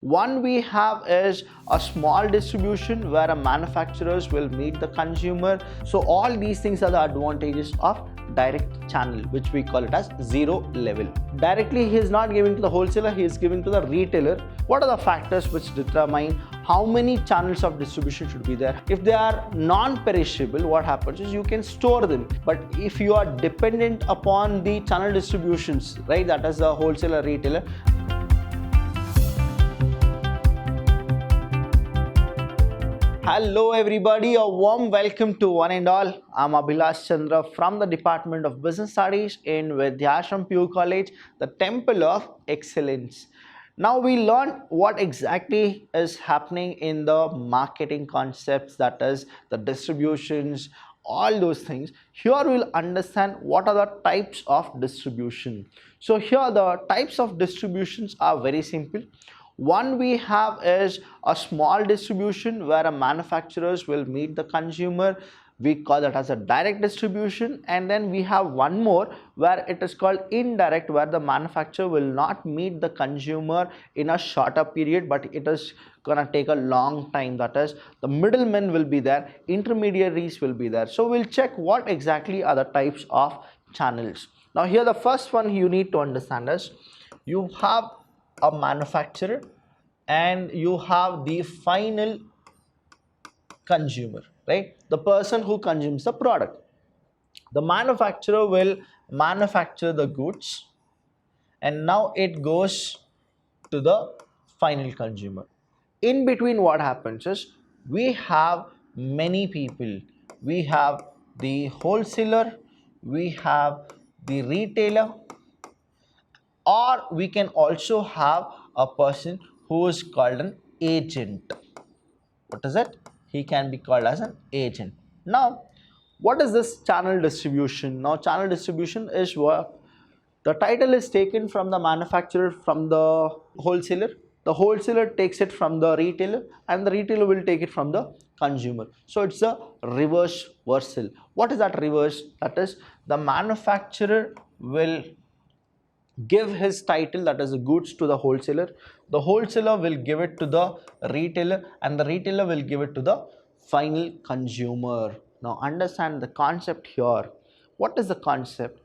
One we have is a small distribution where a manufacturers will meet the consumer. So all these things are the advantages of direct channel, which we call it as zero level. Directly he is not giving to the wholesaler, he is giving to the retailer. What are the factors which determine how many channels of distribution should be there? If they are non-perishable, what happens is you can store them. But if you are dependent upon the channel distributions, right, that is the wholesaler, retailer. Hello everybody, a warm welcome to one and all. I'm Abhilash Chandra from the Department of Business Studies in Vidhyaashram PU College, the Temple of Excellence. Now we learned what exactly is happening in the marketing concepts, that is the distributions, all those things. Here we'll understand what are the types of distribution. So here the types of distributions are very simple. One we have is a small distribution where a manufacturers will meet the consumer. We call that as a direct distribution. And then we have one more where it is called indirect, where the manufacturer will not meet the consumer in a shorter period, but it is gonna take a long time. That is, the middlemen will be there, intermediaries will be there. So we'll check what exactly are the types of channels. Now here the first one you need to understand is you have a manufacturer and you have the final consumer, right? The person who consumes the product. The manufacturer will manufacture the goods and now it goes to the final consumer. In between, what happens is we have many people. We have the wholesaler, we have the retailer, or we can also have a person who is called an agent. What is it? He can be called as an agent. Now, what is this channel distribution? Now, channel distribution is what the title is taken from the manufacturer, from the wholesaler. The wholesaler takes it from the retailer and the retailer will take it from the consumer. So it's a reverse versal. What is that reverse? That is, the manufacturer will give his title, that is the goods, to the wholesaler. The wholesaler will give it to the retailer and the retailer will give it to the final consumer. Now understand the concept here. What is the concept?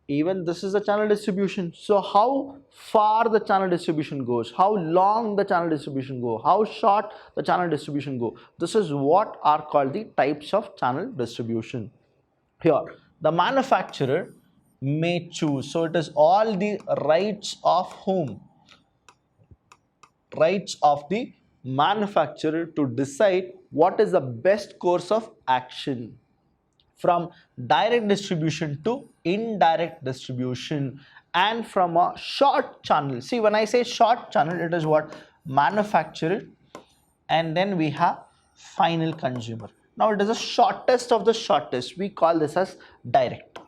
Even this is the channel distribution. So how far the channel distribution goes, how long the channel distribution go, how short the channel distribution go, this is what are called the types of channel distribution. Here the manufacturer may choose. So it is all the rights of whom? Rights of the manufacturer to decide what is the best course of action from direct distribution to indirect distribution, and from a short channel. See, when I say short channel, it is what? Manufacturer, and then we have final consumer. Now it is the shortest of the shortest. We call this as direct.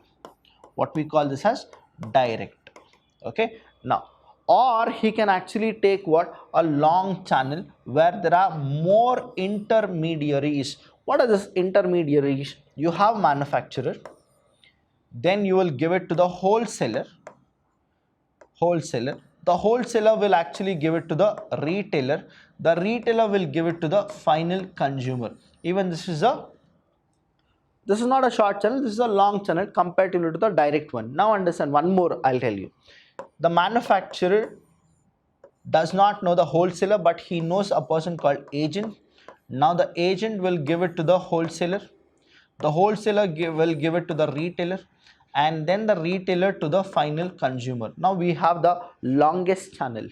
What we call this as direct. Okay, now, or he can actually take what? A long channel where there are more intermediaries. What are these intermediaries? You have manufacturer, then you will give it to the wholesaler. The wholesaler will actually give it to the retailer. The retailer will give it to the final consumer. Even this is not a short channel, this is a long channel comparatively to the direct one. Now understand one more, I'll tell you. The manufacturer does not know the wholesaler, but he knows a person called agent. Now the agent will give it to the wholesaler. The wholesaler will give it to the retailer, and then the retailer to the final consumer. Now we have the longest channel,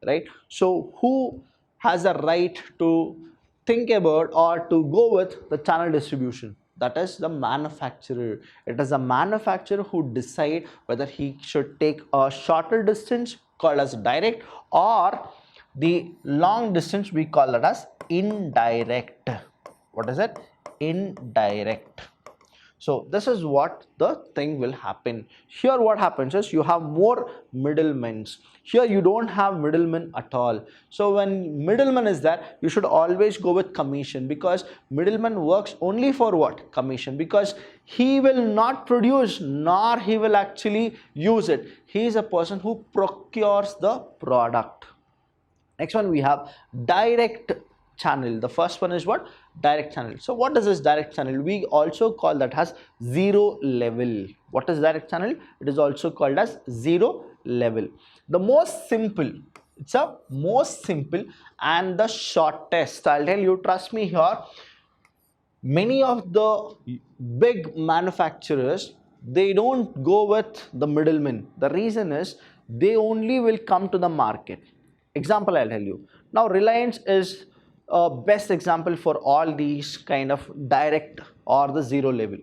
right? So who has a right to think about or to go with the channel distribution? That is the manufacturer. It is the manufacturer who decide whether he should take a shorter distance called as direct, or the long distance we call it as indirect. What is it? Indirect. So this is what the thing will happen. Here what happens is you have more middlemen. Here you don't have middlemen at all. So when middleman is there, you should always go with commission, because middleman works only for what? Commission, because he will not produce nor he will actually use it. He is a person who procures the product. Next one we have direct channel. The first one is what? Direct channel. So what is this direct channel? We also call that as zero level. What is direct channel? It is also called as zero level. The most simple, it's a most simple and the shortest. I'll tell you, trust me here, many of the big manufacturers, they don't go with the middlemen. The reason is they only will come to the market. Example I'll tell you. Now Reliance is a best example for all these kind of direct or the zero level.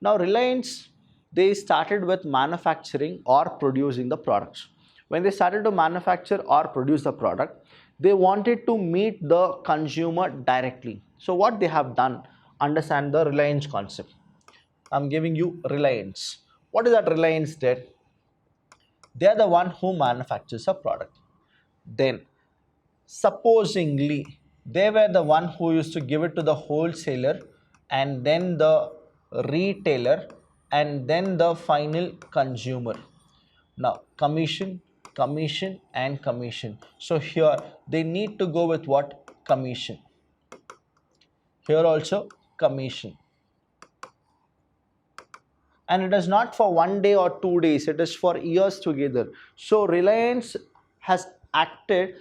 Now Reliance, they started with manufacturing or producing the products. When they started to manufacture or produce the product, they wanted to meet the consumer directly. So what they have done, understand the Reliance concept. I'm giving you Reliance. What is that Reliance did? They are the one who manufactures a product. Then supposingly they were the one who used to give it to the wholesaler and then the retailer and then the final consumer. Now commission, commission and commission. So here they need to go with what? Commission. Here also commission. And it is not for 1 day or 2 days, it is for years together. So Reliance has acted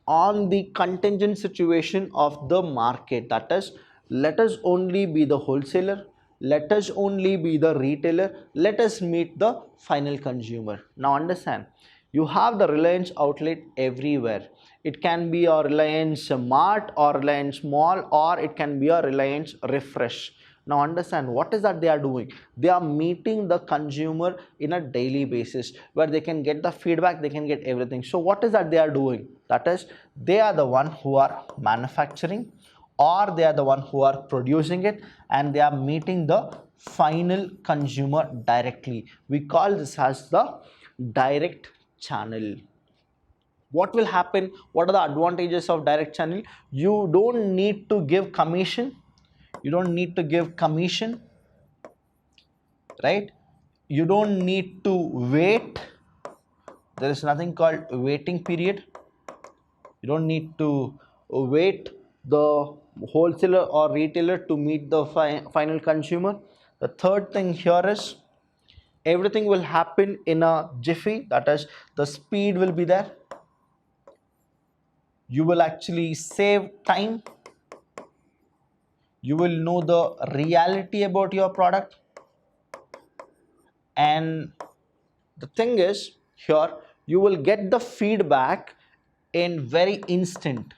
on the contingent situation of the market. That is, let us only be the wholesaler, let us only be the retailer, let us meet the final consumer. Now understand, you have the Reliance outlet everywhere. It can be a Reliance Mart or Reliance Mall, or it can be a Reliance Refresh. Now understand, what is that they are doing? They are meeting the consumer in a daily basis where they can get the feedback, they can get everything. So what is that they are doing? That is, they are the one who are manufacturing or they are the one who are producing it and they are meeting the final consumer directly. We call this as the direct channel. What will happen? What are the advantages of direct channel? You don't need to give commission. You don't need to give commission, right? You don't need to wait. There is nothing called waiting period. You don't need to wait the wholesaler or retailer to meet the final consumer. The third thing here is everything will happen in a jiffy. That is, the speed will be there. You will actually save time. You will know the reality about your product. And the thing is, here you will get the feedback in very instant.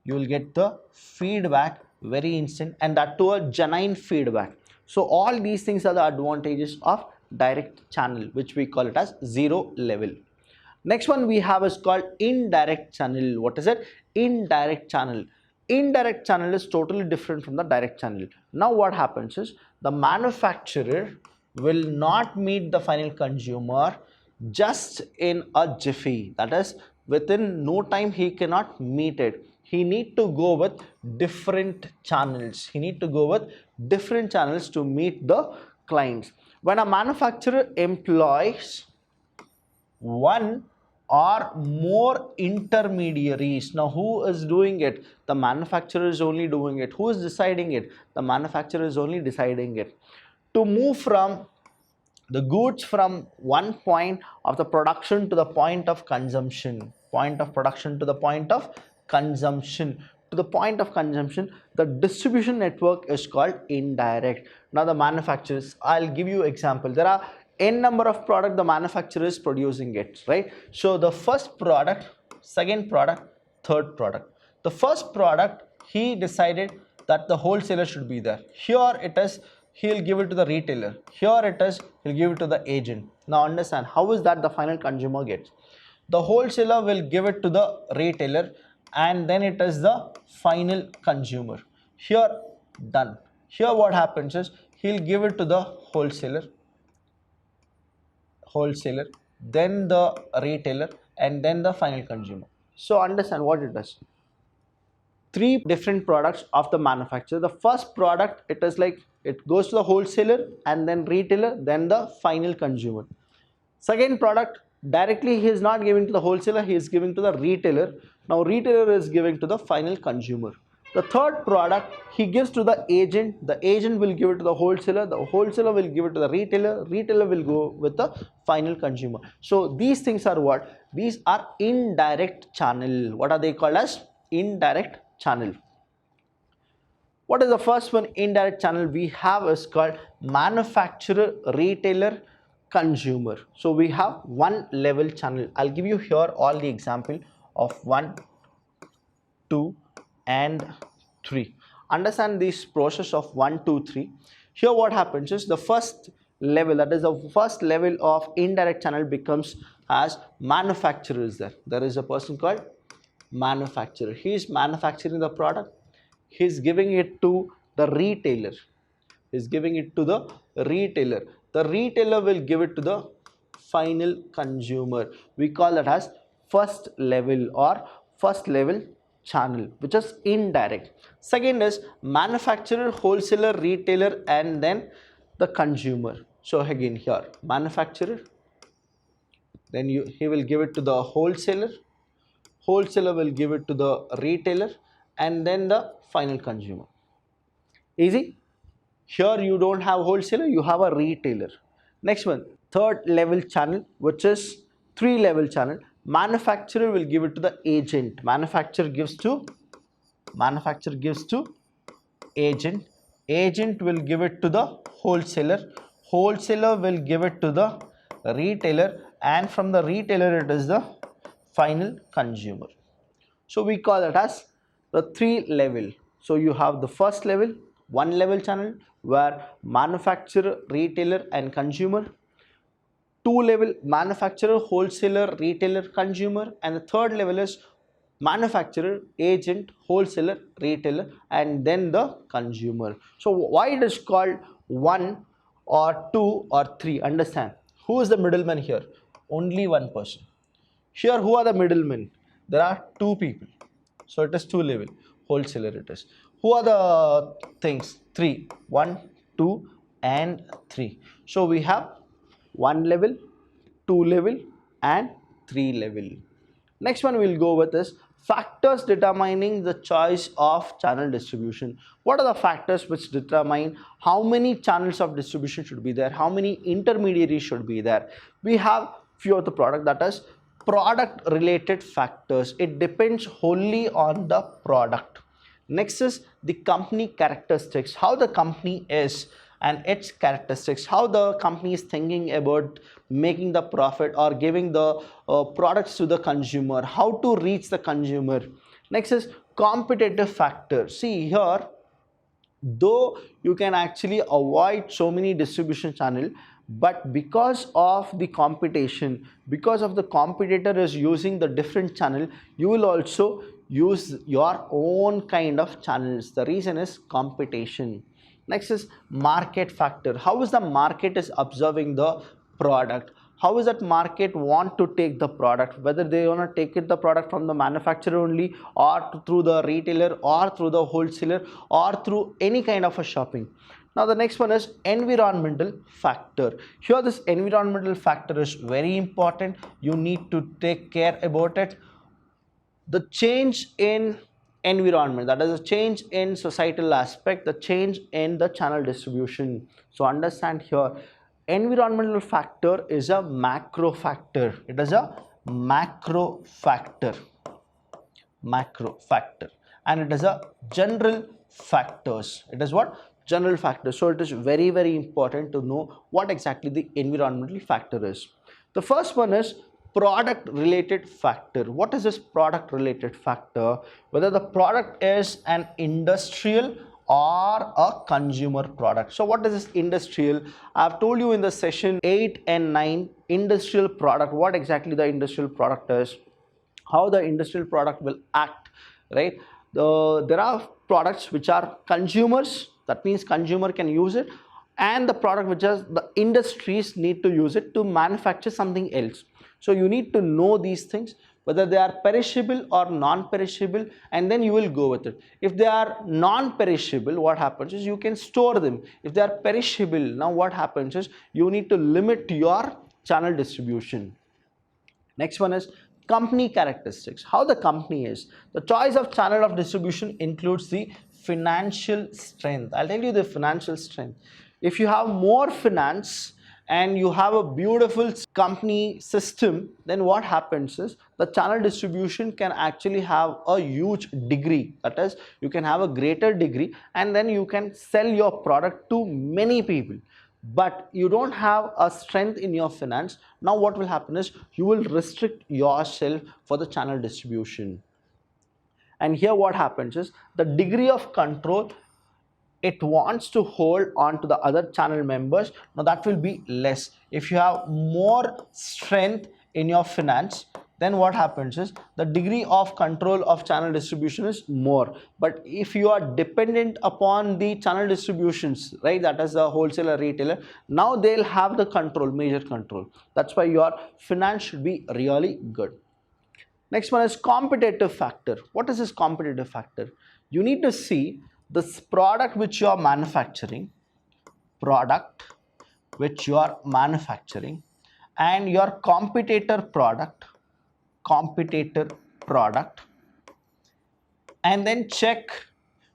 You will get the feedback very instant, and that to a genuine feedback. So all these things are the advantages of direct channel, which we call it as zero level. Next one we have is called indirect channel. What is it? Indirect channel. Indirect channel is totally different from the direct channel. Now what happens is, the manufacturer will not meet the final consumer just in a jiffy. That is, within no time he cannot meet it. He need to go with different channels. He need to go with different channels to meet the clients. When a manufacturer employs one or more intermediaries. Now who is doing it? The manufacturer is only doing it. Who is deciding it? The manufacturer is only deciding it. To move from the goods from one point of the production to the point of consumption, point of production to the point of consumption, to the point of consumption, the distribution network is called indirect. Now the manufacturers, I'll give you example. There are n number of product the manufacturer is producing it, right? So the first product, second product, third product. The first product, he decided that the wholesaler should be there. Here it is, he'll give it to the retailer. Here it is, he'll give it to the agent. Now understand, how is that the final consumer gets? The wholesaler will give it to the retailer and then it is the final consumer. Here, done. Here what happens is, he'll give it to the wholesaler, then the retailer and then the final consumer. So understand what it does. Three different products of the manufacturer. The first product, it is like it goes to the wholesaler and then retailer, then the final consumer. Second product, Directly he is not giving to the wholesaler, he is giving to the retailer. Now retailer is giving to the final consumer. The third product he gives to the agent will give it to the wholesaler will give it to the retailer will go with the final consumer. So these things are what? These are indirect channel. What are they called as? Indirect channel. What is the first one? Indirect channel we have is called manufacturer, retailer, consumer. So we have one level channel. I'll give you here all the example of 1, 2 and 3. Understand this process of 1, 2, 3. Here what happens is the first level, that is the first level of indirect channel becomes as manufacturer is there. There is a person called manufacturer. He is manufacturing the product. He is giving it to the retailer. He is giving it to the retailer. The retailer will give it to the final consumer. We call that as first level or first level channel, which is indirect. Second is manufacturer, wholesaler, retailer, and then the consumer. So again here manufacturer, then he will give it to the wholesaler will give it to the retailer, and then the final consumer. Easy. Here you don't have wholesaler, you have a retailer. Next one, third level channel, which is 3 level channel. Manufacturer will give it to the agent. Manufacturer gives to agent. Agent will give it to the wholesaler. Wholesaler will give it to the retailer, and from the retailer it is the final consumer. So we call it as the 3 level. So you have the first level, 1 level channel where manufacturer, retailer and consumer. 2 level manufacturer, wholesaler, retailer, consumer, and the third level is manufacturer, agent, wholesaler, retailer, and then the consumer. So why it is called 1 or 2 or 3? Understand, who is the middleman here? Only one person. Here who are the middlemen? There are 2 people. So it is 2 level. Wholesaler it is. Who are the things? 3. 1, 2 and 3. So we have 1 level, 2 level and 3 level. Next one we'll go with is factors determining the choice of channel distribution. What are the factors which determine how many channels of distribution should be there, how many intermediaries should be there? We have few of the product, that is product related factors. It depends wholly on the product. Next is the company characteristics, how the company is and its characteristics, how the company is thinking about making the profit or giving the products to the consumer, how to reach the consumer. Next is competitive factor. See here, though you can actually avoid so many distribution channel, but because of the competition, because of the competitor is using the different channel, you will also use your own kind of channels. The reason is competition. Next is market factor. How is the market is observing the product? How is that market want to take the product? Whether they want to take the product from the manufacturer only, or through the retailer, or through the wholesaler, or through any kind of a shopping. Now the next one is environmental factor. Here this environmental factor is very important. You need to take care about it. The change in environment, that is a change in societal aspect, the change in the channel distribution. So understand here, environmental factor is a macro factor. It is a macro factor, and it is a general factors. It is what? General factors. So it is very, very important to know what exactly the environmental factor is. The first one is product related factor. What is this product related factor? Whether the product is an industrial or a consumer product. So what is this industrial? I have told you in the session 8 and 9, industrial product, what exactly the industrial product is, how the industrial product will act, right? There are products which are consumers, that means consumer can use it, and the product which is the industries need to use it to manufacture something else. So you need to know these things, whether they are perishable or non-perishable, and then you will go with it. If they are non-perishable, what happens is you can store them. If they are perishable, now what happens is you need to limit your channel distribution. Next one is company characteristics. How the company is. The choice of channel of distribution includes the financial strength. I'll tell you the financial strength. If you have more finance and you have a beautiful company system, then what happens is the channel distribution can actually have a huge degree. That is, you can have a greater degree and then you can sell your product to many people. But you don't have a strength in your finance. Now what will happen is you will restrict yourself for the channel distribution. And here what happens is the degree of control it wants to hold on to the other channel members, now that will be less. If you have more strength in your finance, then what happens is the degree of control of channel distribution is more. But if you are dependent upon the channel distributions, right, that is the wholesaler, retailer, now they'll have the control, major control. That's why your finance should be really good. Next one is competitive factor. What is this competitive factor? You need to see this product which you are manufacturing, and your competitor product, and then check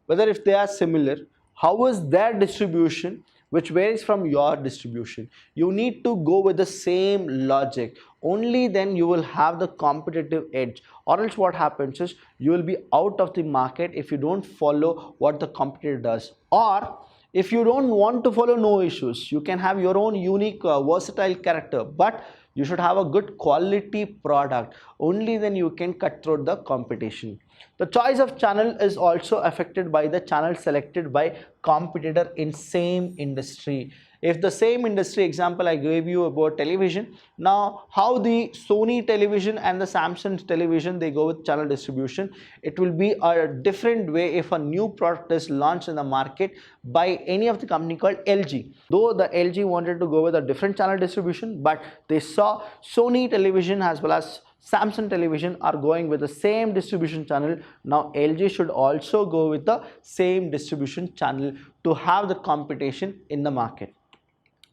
whether if they are similar, how is their distribution which varies from your distribution. You need to go with the same logic. Only then you will have the competitive edge, or else what happens is you will be out of the market if you don't follow what the competitor does. Or if you don't want to follow, no issues, you can have your own unique versatile character, but you should have a good quality product. Only then you can cut through the competition. The choice of channel is also affected by the channel selected by competitor in same industry. If the same industry, example I gave you about television, now how the Sony television and the Samsung television, they go with channel distribution, it will be a different way if a new product is launched in the market by any of the company called LG. Though the LG wanted to go with a different channel distribution, but they saw Sony television as well as Samsung television are going with the same distribution channel. Now LG should also go with the same distribution channel to have the competition in the market.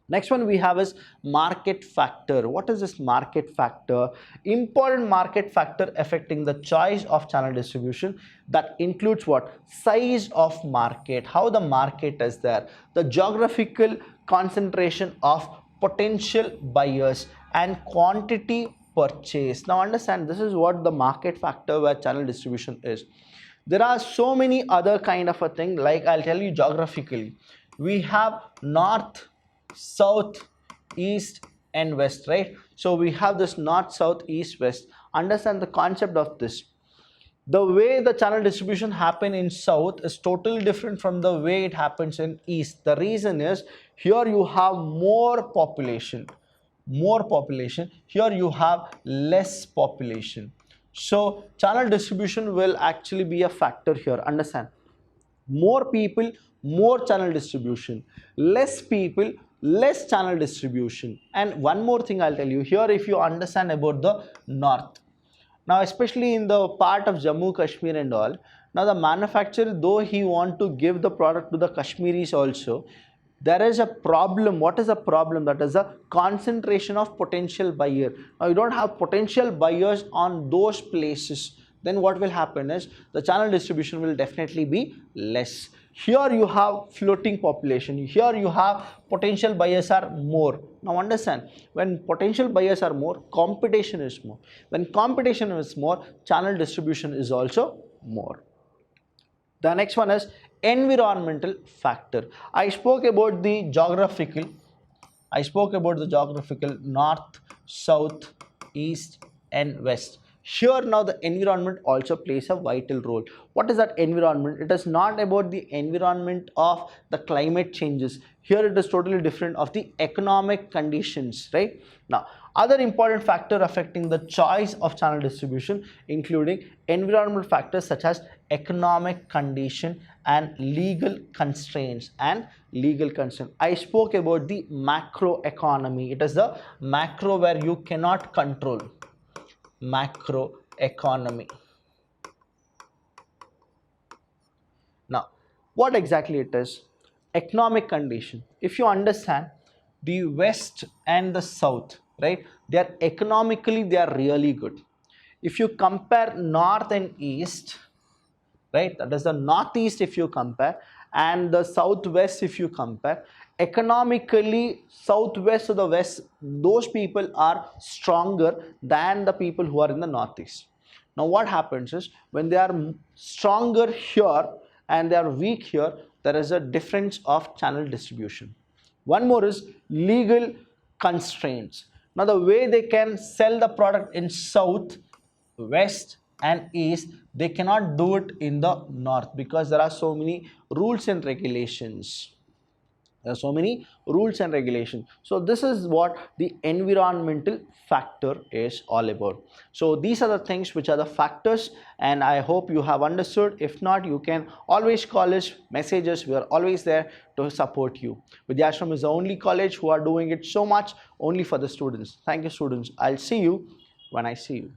Next one we have is market factor. What is this market factor? Important market factor affecting the choice of channel distribution. That includes what? Size of market, how the market is there, the geographical concentration of potential buyers, and quantity purchase. Now understand, this is what the market factor where channel distribution is. There are so many other kind of a thing, like I'll tell you geographically. We have north, south, east and west, right? So we have this north, south, east, west. Understand the concept of this. The way the channel distribution happen in south is totally different from the way it happens in east. The reason is here you have more population, here you have less population. So channel distribution will actually be a factor here. Understand, more people, more channel distribution, less people, less channel distribution. And one more thing I'll tell you here, if you understand about the north, now especially in the part of Jammu Kashmir and all, now the manufacturer, though he want to give the product to the Kashmiris also, there is a problem. What is a problem? That is a concentration of potential buyer. Now you don't have potential buyers on those places, then what will happen is the channel distribution will definitely be less. Here you have floating population, here you have potential buyers are more. Now understand, when potential buyers are more, competition is more. When competition is more, channel distribution is also more. The next one is environmental factor. I spoke about the geographical north, south, east and west. Here now the environment also plays a vital role. What is that environment? It is not about the environment of the climate changes. Here it is totally different of the economic conditions, right? Now other important factor affecting the choice of channel distribution including environmental factors such as economic condition and legal constraints I spoke about the macro economy. It is the macro where you cannot control. Macro economy. Now what exactly it is? Economic condition. If you understand, the west and the south, right? They are economically, they are really good. If you compare north and east, right, that is the northeast if you compare, and the southwest if you compare, economically southwest to the west, those people are stronger than the people who are in the northeast. Now what happens is, when they are stronger here and they are weak here, there is a difference of channel distribution. One more is legal constraints. Now the way they can sell the product in south, west and east, they cannot do it in the north because there are so many rules and regulations. There are so many rules and regulations. So this is what the environmental factor is all about. So these are the things which are the factors, and I hope you have understood. If not, you can always call us, message us. We are always there to support you. Vidhyaashram is the only college who are doing it so much only for the students. Thank you, students. I'll see you when I see you.